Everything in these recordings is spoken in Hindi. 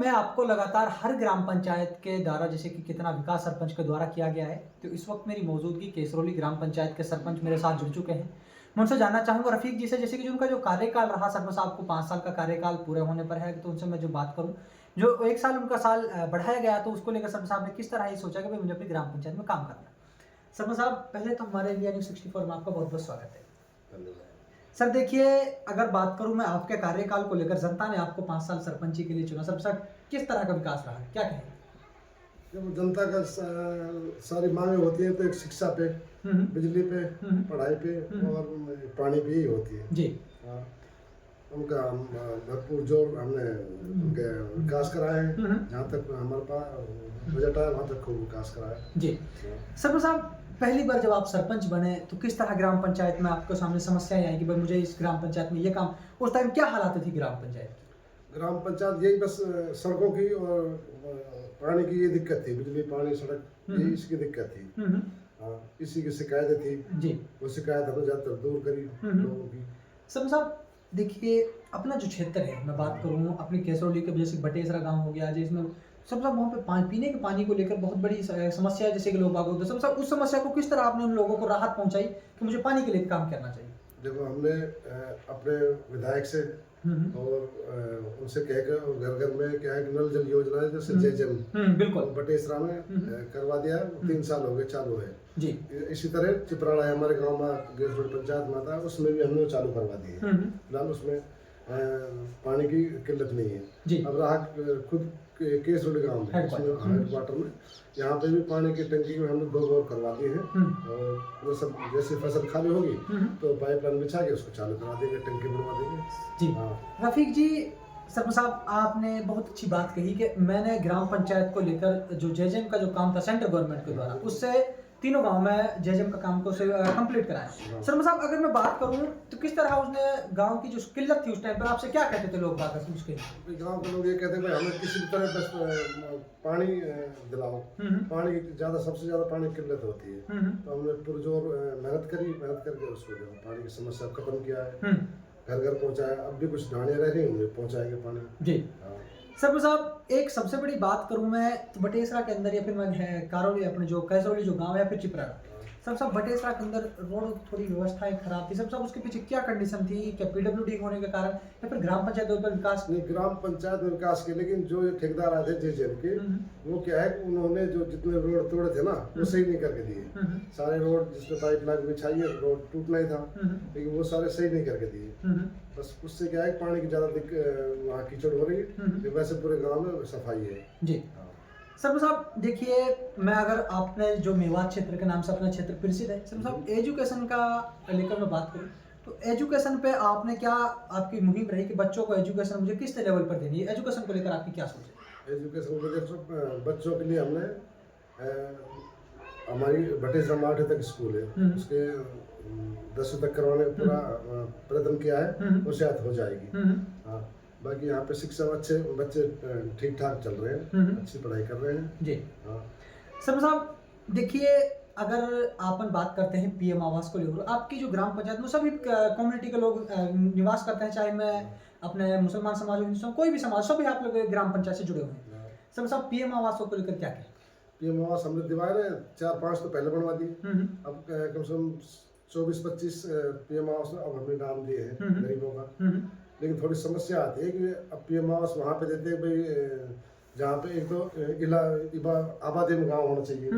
मैं आपको लगातार हर ग्राम पंचायत के द्वारा जैसे कि कितना विकास सरपंच के द्वारा किया गया है, तो इस वक्त मेरी मौजूदगी केसरौली ग्राम पंचायत के सरपंच मेरे साथ जुड़ चुके हैं। मैं उनसे जानना चाहूँगा रफ़ीक जी से, जैसे कि जो उनका जो कार्यकाल रहा सरपंच साहब को 5 साल का कार्यकाल पूरे होने पर है, तो उनसे मैं जो बात करूँ, जो 1 साल उनका साल बढ़ाया गया, तो उसको लेकर सरपंच साहब ने किस तरह ये सोचा कि भाई मुझे अपनी ग्राम पंचायत में काम करना है। सरपंच साहब, पहले तो हमारे इंडिया न्यूज़ 64 में आपका बहुत-बहुत स्वागत है। धन्यवाद। सर देखिए, अगर बात करूँ मैं आपके कार्यकाल को लेकर, जनता ने आपको 5 साल सरपंची के लिए चुना। सरपंच साहब, किस तरह का विकास रहा है? क्या कहेंगे? जब जनता का सारी मांगें होती हैं तो एक शिक्षा पे, हुँ, हुँ। बिजली पे, हुँ, हुँ। पढ़ाई पे हुँ। और पानी पे ही होती है। जी। हाँ, उनका हम भरपूर जोर हमने उनके विकास कराए हैं। हुँ, हुँ। जहाँ तक हमारे पास बजट आया वहाँ तक खूब विकास कराया है। जी। हाँ। सरपंच साहब, पहली बार जब आप सरपंच बने, तो किस तरह ग्राम पंचायत में आपके सामने समस्याएँ आई कि भाई मुझे इस ग्राम पंचायत में ये काम, उस टाइम क्या हालात थी ग्राम पंचायत की? ग्राम पंचायत यही बस सड़कों की और पानी की ये दिक्कत थी, बिजली पानी सड़क यही इसकी दिक्कत थी। हुँ, हुँ। हाँ, इसी की शिकायतें थी। जी। वो शिकायत हमने ज़्यादातर दूर करी हुँ, हुँ। लोगों की। सरपंच साहब, देखिए अपना जो क्षेत्र है, मैं बात करूँ अपनी केसरौली के, जैसे बटेसरा गाँव हो गया, जिसमें सरपंच साहब वहाँ पे पीने के पानी को लेकर बहुत बड़ी समस्या है, जैसे कि लोग बाग होते हैं। सरपंच साहब, उस समस्या को किस तरह आपने उन लोगों को राहत पहुँचाई कि मुझे पानी के लिए काम करना चाहिए? देखो हमने अपने विधायक से हुँ, हुँ। और उनसे कहकर घर घर में क्या है कि नल जल योजना है जैसे जय जल बिल्कुल। वो बटेसरा में करवा दिया है। 3 साल हो गए चालू है। जी। इसी तरह चिपराड़ा है हमारे गांव में, गेसरोड पंचायत में था, उसमें भी हमने चालू करवा दी है। हुँ, हुँ। फिलहाल उसमें पानी की किल्लत नहीं है। जी। अब रहा खुद केसरोड गांव में, हेडक्वार्टर में, यहाँ पे भी पानी की टंकी में हमने 2 बोर करवा दिए हैं। और वो सब जैसे फसल खाली होगी तो पाइपलाइन बिछा के उसको चालू करा देंगे, टंकी बनवा देंगे। जी। हाँ। रफ़ीक जी, सरपंच साहब आपने बहुत अच्छी बात कही कि मैंने ग्राम पंचायत को लेकर जो जेजेम का जो काम था सेंट्रल गवर्नमेंट के द्वारा, उससे तीनों गांव में जेजेम का काम को से कंप्लीट कराया। सरपंच साहब, अगर मैं बात करूं तो किस तरह उसने गांव की जो किल्लत थी उस टाइम पर, आपसे क्या कहते थे लोग बात उसके? गांव के लोग ये कहते हैं भाई हमें किसी भी तरह बस पानी दिलाओ। पानी की सबसे ज्यादा पानी की किल्लत होती है। तो हमने पुरजोर मेहनत करके उसको जो पानी की समस्या खत्म किया है, घर घर पहुंचाया। अब भी कुछ ढाणियाँ रह रही होंगे, पहुंचाएंगे पानी। जी। हाँ। सरपंच साहब, एक सबसे बड़ी बात करूं मैं तो बटेसरा के अंदर, या फिर मैं करौली, अपने जो कैसरौली जो गांव है, या फिर चिपराड़ा, सब सब बटेसरा के अंदर रोड थोड़ी व्यवस्थाएं खराब थी। सब उसके पीछे क्या कंडीशन थी? क्या पीडब्ल्यूडी होने के कारण, या फिर ग्राम पंचायत पर विकास? नहीं, ग्राम पंचायत में विकास के, लेकिन जो ये ठेकेदार आए थे जेजेएम के, वो क्या है उन्होंने जो जितने रोड तोड़े थे ना वो सही नहीं करके दिए। सारे रोड जिसपे पाइप लाइन बिछाई है, रोड टूटना ही था, लेकिन वो सारे सही नहीं करके दिए। बस उससे क्या है पानी की ज्यादा वहाँ कीचड़ हो रही है। वैसे पूरे गाँव में सफाई है। जी। सरपंच साहब देखिए, मैं अगर आपने जो मेवात क्षेत्र के नाम से अपना क्षेत्र प्रसिद्ध है, सरपंच साहब एजुकेशन का लेकर मैं बात करूं तो एजुकेशन पे आपने क्या, आपकी मुहिम रही कि बच्चों को एजुकेशन मुझे किस लेवल पर देनी है? एजुकेशन को लेकर आपकी क्या सोच है? एजुकेशन को लेकर बच्चों के लिए हमने हमारी बटेसरा में 8वीं तक स्कूल है, उसके 10वीं तक करवाने का पूरा प्रयत्न किया है, वो शायद हो जाएगी। हाँ, बाकी यहाँ पे शिक्षा अच्छे बच्चे ठीक ठाक चल रहे हैं, अच्छी पढ़ाई कर रहे हैं। जी। हाँ। सरपंच साहब देखिए, अगर अपन बात करते हैं पीएम आवास को लेकर, आपकी जो ग्राम पंचायत में सभी कम्युनिटी के लोग निवास करते हैं, चाहे मैं अपने मुसलमान समाज हो, हिंदू, कोई भी समाज, सभी आप लोग ग्राम पंचायत से जुड़े हुए हैं। सरपंच साहब, पीएम आवास को लेकर क्या कहें? पीएम आवास हमने दिवाए 4-5 तो पहले बनवा दिए। अब कम से कम 24-25 पीएम आवास अब हमने नाम दिए हैं गरीबों का। लेकिन थोड़ी समस्या आती है कि अब पीएम आवास वहाँ पे देते हैं भाई जहाँ पे एक तो आबादी में गाँव होना चाहिए,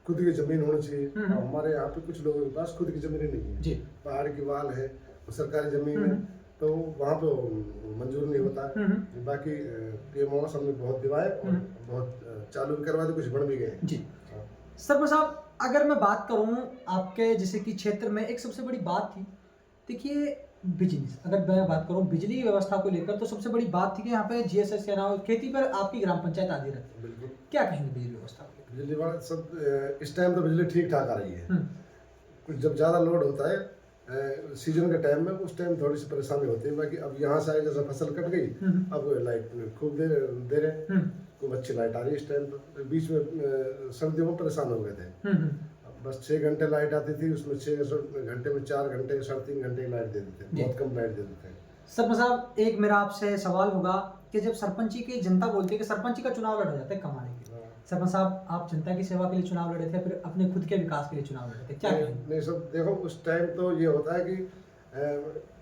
खुद की जमीन होनी चाहिए। हमारे यहाँ पे कुछ लोगों के पास खुद की जमीन नहीं है, पहाड़ की वाल है, सरकारी जमीन है, तो वहाँ पे मंजूर नहीं होता है। बाकी पीएम आवास हमने बहुत दिवाए और बहुत चालू भी करवा दिए, कुछ बन भी गए। जी। सरपंच साहब, अगर मैं बात करूँ आपके जैसे कि क्षेत्र में एक सबसे बड़ी बात थी, देखिए बिजली, अगर मैं बात करूँ बिजली की व्यवस्था को लेकर, तो सबसे बड़ी बात थी कि यहाँ पे जीएसएस के अलावा खेती पर आपकी ग्राम पंचायत आधी रहती है। बिल्कुल। क्या कहेंगे बिजली व्यवस्था को लेकर? बिजली वाला सब इस टाइम तो बिजली ठीक ठाक आ रही है। कुछ जब ज़्यादा लोड होता है सीजन के टाइम में, उस टाइम थोड़ी सी परेशानी होती है। बाकी अब यहाँ से आए जैसे फसल कट गई, अब लाइट खूब दे रहे, खूब अच्छी लाइट आ रही है इस टाइम पर। बीच में सर्दियों में परेशान हो गए थे, बस 6 घंटे लाइट आती थी, उसमें 6 घंटे में 4 घंटे 3.5 घंटे की लाइट दे देते, बहुत कम लाइट दे देते हैं। सरपंच साहब, एक मेरा आपसे सवाल होगा कि जब सरपंची की जनता बोलती है कि सरपंची का चुनाव लड़ा जाता है कमाने के लिए, सरपंच साहब आप जनता की सेवा के लिए चुनाव लड़े थे, फिर अपने खुद के विकास के लिए चुनाव लड़े थे, क्या कहेंगे? नहीं सब देखो, उस टाइम तो ये होता है कि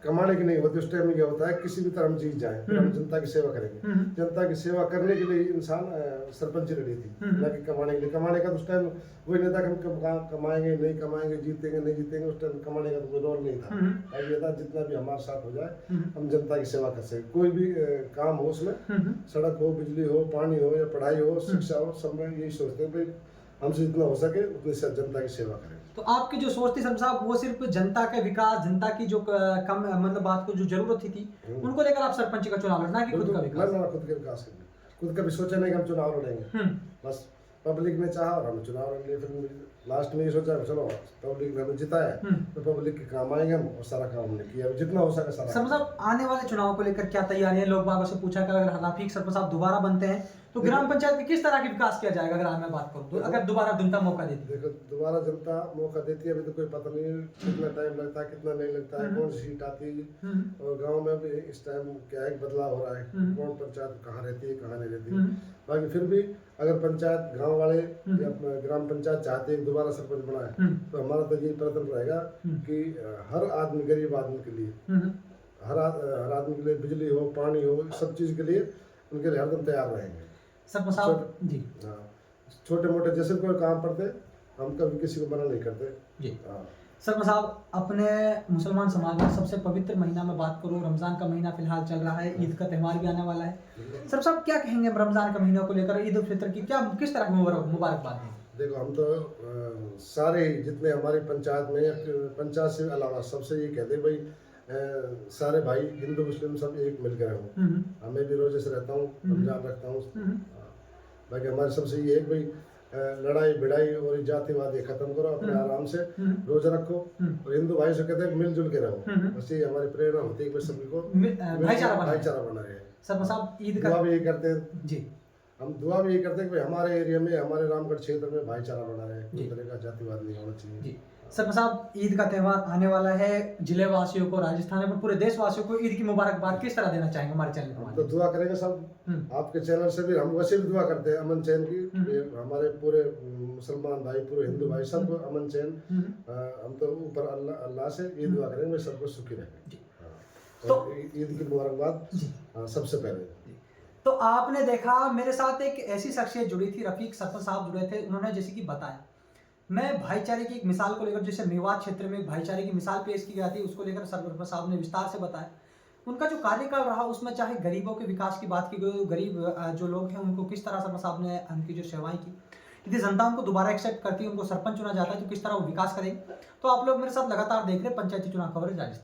कमाने की नहीं होती। उस टाइम में ये होता है किसी भी तरह हम जीत जाए, फिर हम जनता की सेवा करेंगे। जनता की सेवा करने के लिए इंसान सरपंच लड़ी थी, ना कि कमाने के लिए। कमाने का तो उस टाइम वही नहीं था कि हम कमाएंगे नहीं कमाएंगे, जीतेंगे नहीं जीतेंगे। उस टाइम कमाने का तो कोई रोल नहीं था। अब ये था जितना भी हमारे साथ हो जाए हम जनता की सेवा कर सके। कोई भी काम हो उसमें, सड़क हो, बिजली हो, पानी हो या पढ़ाई हो, शिक्षा हो, सब में यही सोचते हैं भाई हमसे जितना हो सके उतनी जनता की सेवा करें। तो आपकी जो सोच थी सरपंच साहब, वो सिर्फ जनता के विकास, जनता की जो कम मतलब बात को जो जरूरत थी उनको लेकर आप सरपंच का चुनाव लड़ना कि खुद का विकास? ना खुद के विकास के लिए, खुद का भी सोचा नहीं कि हम चुनाव लड़ेंगे। बस पब्लिक ने चाहा और हम चुनाव लड़ लिए। फिर लास्ट में ये सोचा चलो पब्लिक ने हमें जिताया तो पब्लिक के काम आएंगे हम, और सारा काम हमने किया जितना हो सका सारा। सरपंच साहब आने वाले चुनाव को लेकर क्या तैयारी है? लोग बागों से पूछा कि अगर रफीक सरपंच साहब दोबारा बनते हैं तो ग्राम पंचायत में किस तरह की विकास किया जाएगा? अगर मैं बात करूं तो अगर दोबारा जनता मौका देती है। देखो दोबारा जनता मौका देती है, अभी तो कोई पता नहीं कितना टाइम लगता है, कितना नहीं लगता है, कौन सी सीट आती है। और गांव में भी इस टाइम क्या है बदलाव हो रहा है, कौन पंचायत कहाँ रहती है कहाँ नहीं रहती है। बाकी फिर भी अगर पंचायत गांव वाले या ग्राम पंचायत चाहते हैं दोबारा सरपंच बनाए तो हमारा तो यही प्रयत्न रहेगा कि हर आदमी, गरीब आदमी के लिए, हर आदमी के लिए बिजली हो, पानी हो, सब चीज के लिए उनके लिए हरदम तैयार रहेंगे। सरपंच साहब जी, छोटे मोटे जैसे कोई काम पड़ते हम कभी किसी को मना नहीं करते जी। सरपंच साहब अपने मुसलमान समाज में सबसे पवित्र महीना में बात करूं, रमजान का महीना फिलहाल चल रहा है, ईद का त्यौहार भी आने वाला है। सरपंच साहब क्या कहेंगे रमजान का महीना को लेकर, ईद उल फितर की क्या किस तरह की मुबारकबाद दें? देखो हम तो सारे जितने हमारी पंचायत में, पंचायत से अलावा सबसे ये कहते भाई सारे भाई हिंदू मुस्लिम सब एक मिलकर रहो। हमें भी रोजे से रहता हूँ, रमजान रखता हूँ। बाकी हमारे सबसे ये है भाई लड़ाई भिड़ाई और जातिवाद खत्म करो, अपने आराम से रोजा रखो और हिंदू भाई से कहते हैं मिलजुल के रहो। बस ये हमारी प्रेरणा होती है कि सभी को भाईचारा बना रहे। सरपंच साहब ईद का दुआ भी यही करते हैं जी, हम दुआ भी यही करते हैं कि हमारे एरिया में, हमारे रामगढ़ क्षेत्र में भाईचारा बना रहे, कोई तरह का जातिवाद नहीं होना चाहिए जी। सरपंच साहब ईद का त्यौहार आने वाला है, जिले वासियों को, राजस्थान में पूरे देशवासियों को ईद की मुबारकबाद किस तरह देना चाहेंगे हमारे चैनल को? तो दुआ करेंगे सब आपके चैनल से भी, हम वैसे भी दुआ करते हैं अमन चैन की, हमारे पूरे मुसलमान भाई, पूरे हिंदू भाई सबको अमन चैन। हम तो ऊपर अल्लाह से ये दुआ करेंगे सबको सुखी रहे। तो ईद की मुबारकबाद सबसे पहले। तो आपने देखा मेरे साथ एक ऐसी शख्सियत जुड़ी थी, रफीक सरपंच साहब जुड़े थे। उन्होंने जैसे कि बताया, मैं भाईचारे की एक मिसाल को लेकर, जैसे मेवात क्षेत्र में भाईचारे की मिसाल पेश की गई थी, उसको लेकर सरपंच साहब ने विस्तार से बताया। उनका जो कार्यकाल रहा उसमें चाहे गरीबों के विकास की बात की गई, गरीब जो लोग हैं उनको किस तरह सरपंच साहब ने उनकी जो सेवाएं की, यदि जनता उनको दोबारा एक्सेप्ट करती है, उनको सरपंच चुना जाता है तो किस तरह वो विकास करेंगे। तो आप लोग मेरे साथ लगातार देख रहे हैं पंचायती चुनाव कवरेज राजस्थान।